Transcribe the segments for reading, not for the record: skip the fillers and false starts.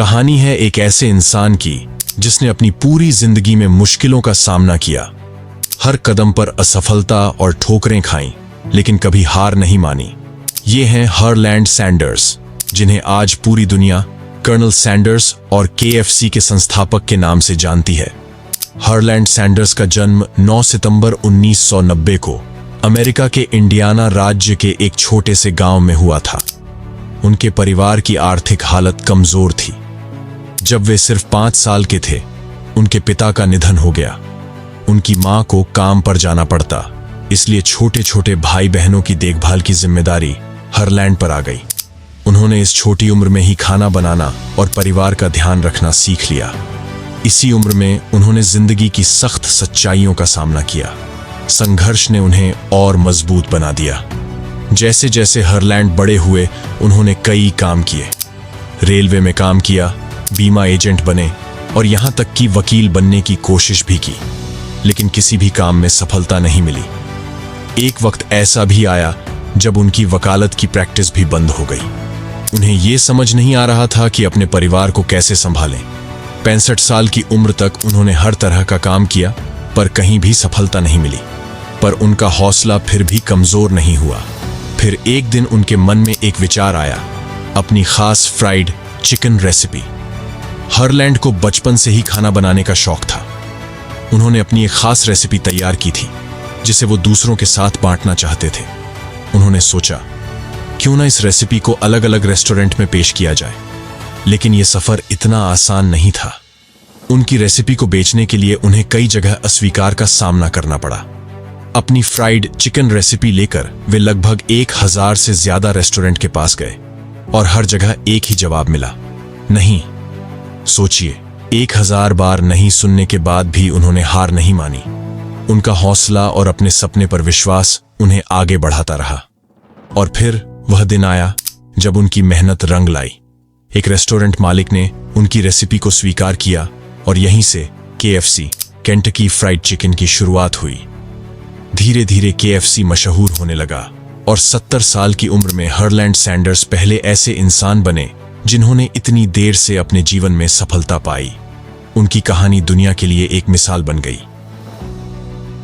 कहानी है एक ऐसे इंसान की जिसने अपनी पूरी जिंदगी में मुश्किलों का सामना किया, हर कदम पर असफलता और ठोकरें खाईं, लेकिन कभी हार नहीं मानी। ये हैं हरलैंड सैंडर्स, जिन्हें आज पूरी दुनिया कर्नल सैंडर्स और KFC के संस्थापक के नाम से जानती है। हरलैंड सैंडर्स का जन्म 9 सितंबर 1990 को अमेरिका के इंडियाना राज्य के एक छोटे से गांव में हुआ था। उनके परिवार की आर्थिक हालत कमजोर थी। जब वे सिर्फ 5 साल के थे, उनके पिता का निधन हो गया। उनकी मां को काम पर जाना पड़ता, इसलिए छोटे छोटे भाई बहनों की देखभाल की जिम्मेदारी हरलैंड पर आ गई। उन्होंने इस छोटी उम्र में ही खाना बनाना और परिवार का ध्यान रखना सीख लिया। इसी उम्र में उन्होंने जिंदगी की सख्त सच्चाइयों का सामना किया। संघर्ष ने उन्हें और मजबूत बना दिया। जैसे जैसे हरलैंड बड़े हुए, उन्होंने कई काम किए। रेलवे में काम किया, बीमा एजेंट बने और यहां तक कि वकील बनने की कोशिश भी की, लेकिन किसी भी काम में सफलता नहीं मिली। एक वक्त ऐसा भी आया जब उनकी वकालत की प्रैक्टिस भी बंद हो गई। उन्हें यह समझ नहीं आ रहा था कि अपने परिवार को कैसे संभालें। 65 साल की उम्र तक उन्होंने हर तरह का काम किया, पर कहीं भी सफलता नहीं मिली। पर उनका हौसला फिर भी कमजोर नहीं हुआ। फिर एक दिन उनके मन में एक विचार आया, अपनी खास फ्राइड चिकन रेसिपी। हरलैंड को बचपन से ही खाना बनाने का शौक था। उन्होंने अपनी एक खास रेसिपी तैयार की थी, जिसे वो दूसरों के साथ बांटना चाहते थे। उन्होंने सोचा, क्यों ना इस रेसिपी को अलग अलग रेस्टोरेंट में पेश किया जाए। लेकिन यह सफर इतना आसान नहीं था। उनकी रेसिपी को बेचने के लिए उन्हें कई जगह अस्वीकार का सामना करना पड़ा। अपनी फ्राइड चिकन रेसिपी लेकर वे लगभग 1000 से ज्यादा रेस्टोरेंट के पास गए और हर जगह एक ही जवाब मिला, नहीं। सोचिए, 1000 बार नहीं सुनने के बाद भी उन्होंने हार नहीं मानी। उनका हौसला और अपने सपने पर विश्वास उन्हें आगे बढ़ाता रहा। और फिर वह दिन आया जब उनकी मेहनत रंग लाई। एक रेस्टोरेंट मालिक ने उनकी रेसिपी को स्वीकार किया और यहीं से KFC, केंटकी फ्राइड चिकन की शुरुआत हुई। धीरे धीरे KFC मशहूर होने लगा और 70 साल की उम्र में हरलैंड सैंडर्स पहले ऐसे इंसान बने जिन्होंने इतनी देर से अपने जीवन में सफलता पाई। उनकी कहानी दुनिया के लिए एक मिसाल बन गई।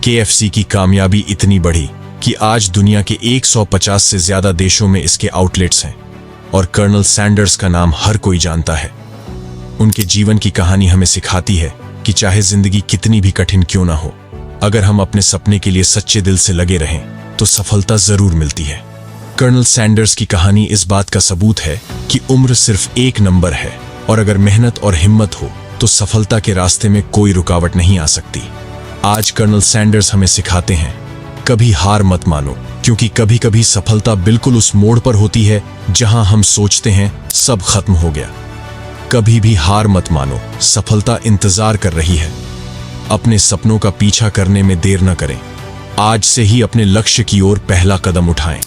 KFC की कामयाबी इतनी बढ़ी कि आज दुनिया के 150 से ज्यादा देशों में इसके आउटलेट्स हैं और कर्नल सैंडर्स का नाम हर कोई जानता है। उनके जीवन की कहानी हमें सिखाती है कि चाहे जिंदगी कितनी भी कठिन क्यों ना हो, अगर हम अपने सपने के लिए सच्चे दिल से लगे रहें तो सफलता जरूर मिलती है। कर्नल सैंडर्स की कहानी इस बात का सबूत है कि उम्र सिर्फ एक नंबर है और अगर मेहनत और हिम्मत हो तो सफलता के रास्ते में कोई रुकावट नहीं आ सकती। आज कर्नल सैंडर्स हमें सिखाते हैं, कभी हार मत मानो, क्योंकि कभी कभी सफलता बिल्कुल उस मोड़ पर होती है जहां हम सोचते हैं सब खत्म हो गया। कभी भी हार मत मानो, सफलता इंतजार कर रही है। अपने सपनों का पीछा करने में देर न करें। आज से ही अपने लक्ष्य की ओर पहला कदम उठाएं।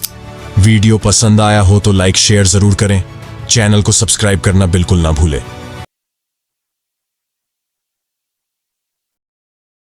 वीडियो पसंद आया हो तो लाइक शेयर जरूर करें। चैनल को सब्सक्राइब करना बिल्कुल ना भूलें।